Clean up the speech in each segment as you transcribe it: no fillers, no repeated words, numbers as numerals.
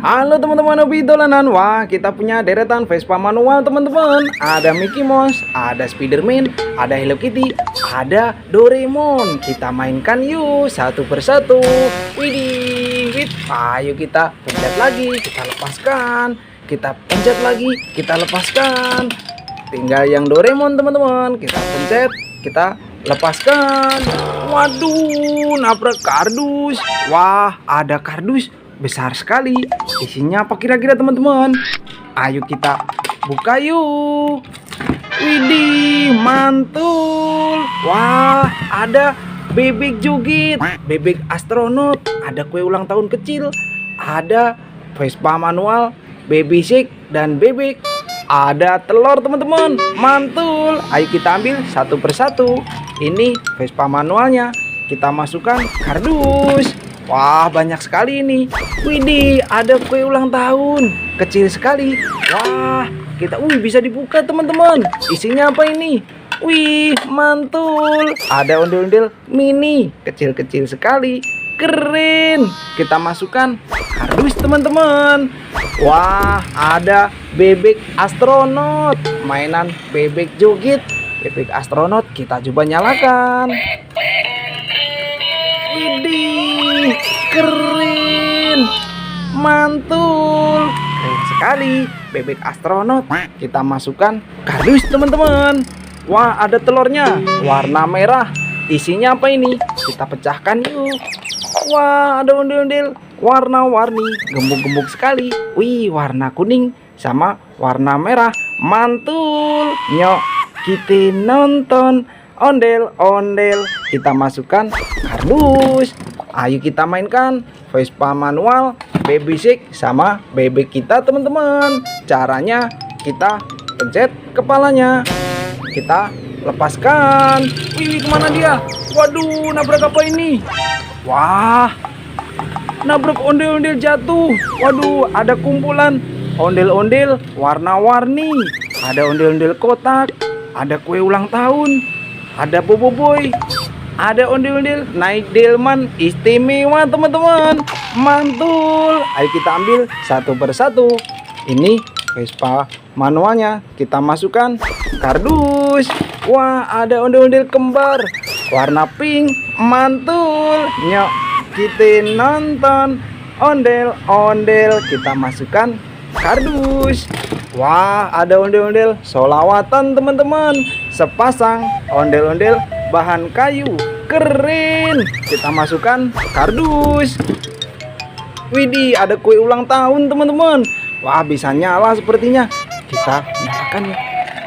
Halo teman-teman hobi dolanan. Wah, kita punya deretan Vespa manual teman-teman. Ada Mickey Mouse, ada Spiderman, ada Hello Kitty, ada Doraemon. Kita mainkan yuk satu persatu. Widih, ayo kita pencet lagi, kita lepaskan. Kita pencet lagi, kita lepaskan. Tinggal yang Doraemon teman-teman. Kita pencet, kita lepaskan. Waduh, nabrak kardus. Wah, ada kardus besar sekali. Isinya apa kira-kira teman-teman? Ayo kita buka yuk. Widih, mantul. Wah, ada bebek joget, bebek astronot, ada kue ulang tahun kecil, ada Vespa manual, baby shake dan bebek. Ada telur teman-teman, mantul. Ayo kita ambil satu persatu. Ini Vespa manualnya, kita masukkan kardus. Wah, banyak sekali ini. Widih, ada kue ulang tahun kecil sekali. Wah, kita bisa dibuka teman-teman. Isinya apa ini? Wih, mantul. Ada ondel-ondel mini kecil-kecil sekali. Keren. Kita masukkan kardus teman-teman. Wah, ada bebek astronot, mainan bebek joget, bebek astronot. Kita coba nyalakan. Widih, keren, mantul, keren sekali bebek astronot. Kita masukkan kardus teman-teman. Wah, ada telurnya warna merah. Isinya apa ini? Kita pecahkan yuk. Wah, ada ondel-ondel warna-warni, gembuk-gembuk sekali. Wih, warna kuning sama warna merah, mantul. Nyok, kita nonton ondel-ondel. Kita masukkan kardus. Ayo kita mainkan Vespa manual, baby shake sama bebek kita teman-teman. Caranya kita pencet kepalanya, kita lepaskan. Wih, kemana dia? Waduh, nabrak apa ini? Wah, nabrak ondel-ondel jatuh. Waduh, ada kumpulan ondel-ondel warna-warni. Ada ondel-ondel kotak, ada kue ulang tahun, ada Bobo Boy, ada ondel-ondel naik delman istimewa teman-teman. Mantul. Ayo kita ambil satu persatu. Ini Vespa manualnya, kita masukkan kardus. Wah, ada ondel-ondel kembar warna pink, mantul. Nyok, kita nonton ondel-ondel. Kita masukkan kardus. Wah, ada ondel-ondel solawatan teman-teman. Sepasang ondel-ondel bahan kayu, keren. Kita masukkan kardus. Widih, ada kue ulang tahun teman-teman. Wah, bisa nyala sepertinya. Kita nyalakan ya.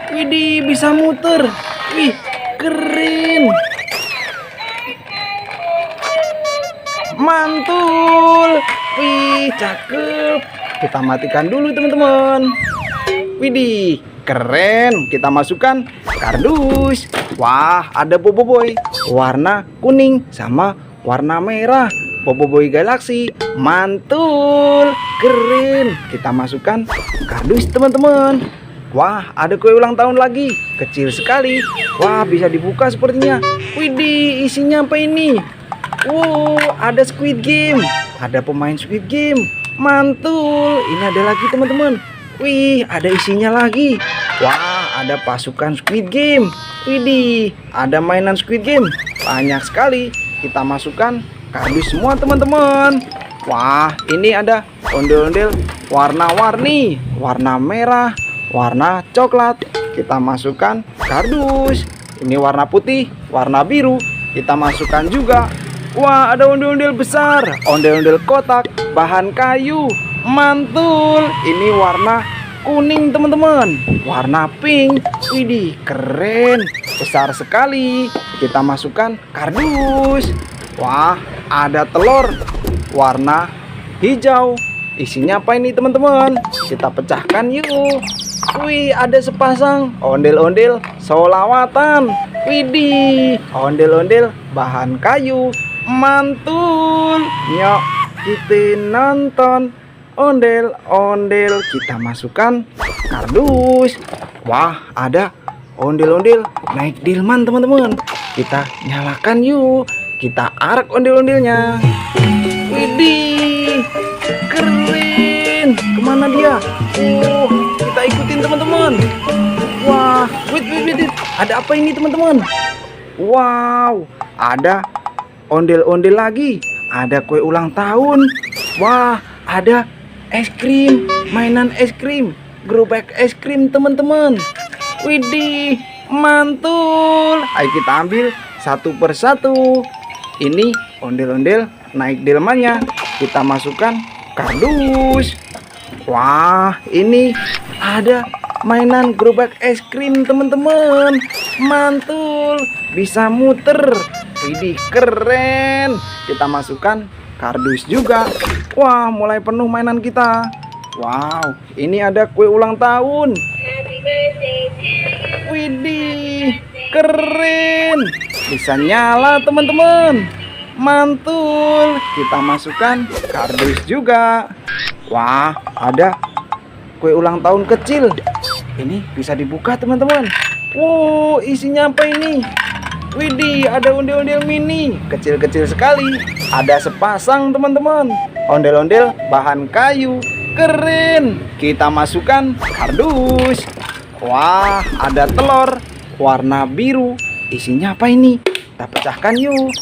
Widih, bisa muter. Wih, keren, mantul. Wih, cakep. Kita matikan dulu teman-teman. Widih, keren. Kita masukkan kardus. Wah, ada Bobo Boy warna kuning sama warna merah, Bobo Boy Galaxy, mantul, keren. Kita masukkan kardus teman-teman. Wah, ada kue ulang tahun lagi, kecil sekali. Wah, bisa dibuka sepertinya. Widih, isinya apa ini? Wow, ada Squid Game, ada pemain Squid Game, mantul. Ini ada lagi teman-teman. Wih, ada isinya lagi. Wah, ada pasukan Squid Game. Widih, ada mainan Squid Game banyak sekali. Kita masukkan kardus semua teman-teman. Wah, ini ada ondel-ondel warna-warni, warna merah, warna coklat. Kita masukkan kardus. Ini warna putih, warna biru. Kita masukkan juga. Wah, ada ondel-ondel besar, ondel-ondel kotak bahan kayu, mantul. Ini warna kuning teman-teman, warna pink. Widih, keren, besar sekali. Kita masukkan kardus. Wah, ada telur warna hijau. Isinya apa ini teman-teman? Kita pecahkan yuk. Wih, ada sepasang ondel-ondel solawatan. Widih, ondel-ondel bahan kayu, mantul. Nyok, kita nonton ondel-ondel. Kita masukkan kardus. Wah, ada ondel-ondel naik delman teman-teman. Kita nyalakan yuk. Kita arak ondel-ondelnya. Widih, keren. kemana dia? Kita ikutin teman-teman. Wah, wait. Ada apa ini teman-teman? Wow, ada ondel-ondel lagi. Ada kue ulang tahun. Wah, ada es krim, mainan es krim, gerobak es krim teman-teman. Widih, mantul. Ayo kita ambil satu persatu. Ini ondel-ondel naik delmannya. Kita masukkan kardus. Wah, ini ada mainan gerobak es krim teman-teman. Mantul, bisa muter. Widih, keren. Kita masukkan kardus juga. Wah, mulai penuh mainan kita. Wow, ini ada kue ulang tahun. Widih, keren. Bisa nyala teman-teman. Mantul. Kita masukkan kardus juga. Wah, ada kue ulang tahun kecil. Ini bisa dibuka teman-teman. Wow, isinya apa ini? Widih, ada ondel-ondel mini, kecil-kecil sekali. Ada sepasang teman-teman. Ondel-ondel bahan kayu, keren. Kita masukkan kardus. Wah, ada telur warna biru. Isinya apa ini? Kita pecahkan yuk.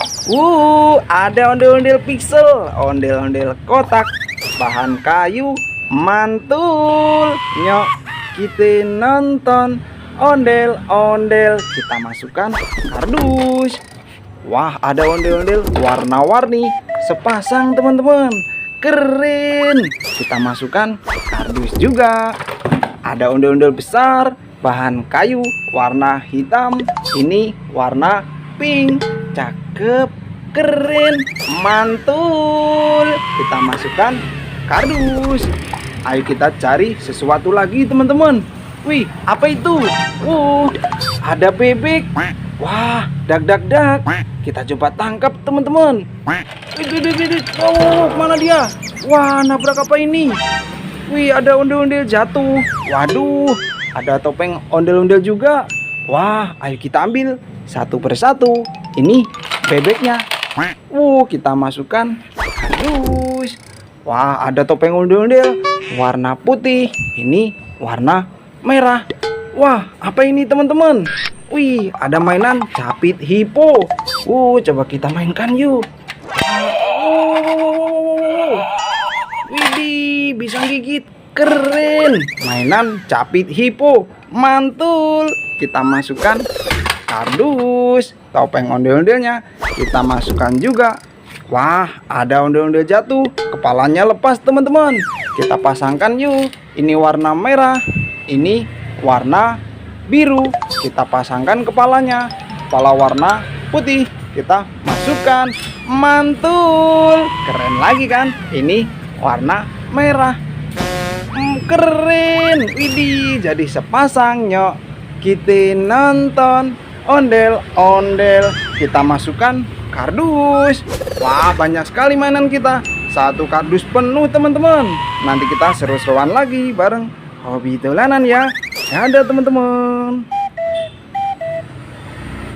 Ada ondel-ondel pixel, ondel-ondel kotak, bahan kayu, mantul. Nyok, kita nonton ondel-ondel. Kita masukkan kardus. Wah, ada ondel-ondel warna-warni, sepasang teman-teman. Keren. Kita masukkan kardus juga. Ada ondel-ondel besar, bahan kayu, warna hitam. Ini warna pink. Cakep, keren, mantul. Kita masukkan kardus. Ayo kita cari sesuatu lagi teman-teman. Wih, apa itu? Ada bebek. Wah, dak. Kita coba tangkap teman-teman. Wih, kemana dia? Wah, nabrak apa ini? Wih, ada ondel-ondel jatuh. Waduh, ada topeng ondel-ondel juga. Wah, ayo kita ambil satu persatu. Ini bebeknya. Kita masukkan kardus. Wah, ada topeng ondel-ondel warna putih. Ini warna merah. Wah, apa ini teman-teman? Wih, ada mainan capit hippo. Coba kita mainkan yuk. Widih, bisa gigit. Keren. Mainan capit hippo. Mantul. Kita masukkan kardus. Topeng ondel-ondelnya kita masukkan juga. Wah, ada ondel-ondel jatuh. Kepalanya lepas teman-teman. Kita pasangkan yuk. Ini warna merah. Ini warna biru. Kita pasangkan kepalanya. Kepala warna putih. Kita masukkan. Mantul. Keren lagi kan? Ini warna merah. Keren. Widih, jadi sepasang nyok. Kita nonton ondel-ondel. Kita masukkan kardus. Wah, banyak sekali mainan kita. Satu kardus penuh teman-teman. Nanti kita seru-seruan lagi bareng Hobi Dolanan ya. Dadah teman-teman.